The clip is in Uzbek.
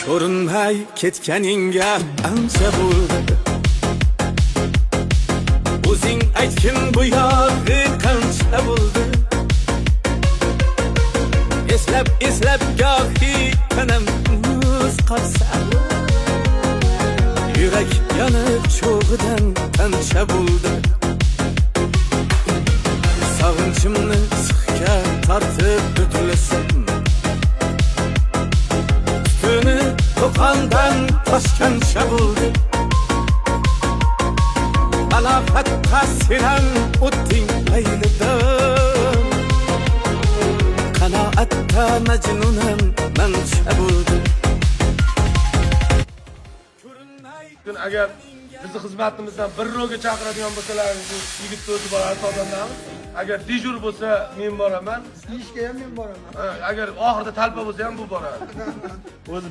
ko'rinmay ketganingga ancha bo'ldi. O'zing aytgin bu yog'i qancha bo'ldi. Eslab gohi tanam muz qolsa, yurak yonib cho'g'idan qancha bo'ldi. Sog'inchimni sixga tortib o'tilasam, tutuni to'qondan toshgancha bo'ldi. Aloqatda senan o'tding laylidan, qanoatda majnunam mancha bo'ldi. Agar bizni xizmatimizdan bir ro'ga chaqiradigan bo'lsalaringiz, yigit to'ti boradi odamlarimiz. Agar dijur bo'lsa, men boraman. Ishga ham men boraman. Agar oxirida talpa bo'lsa ham bu boradi. O'zi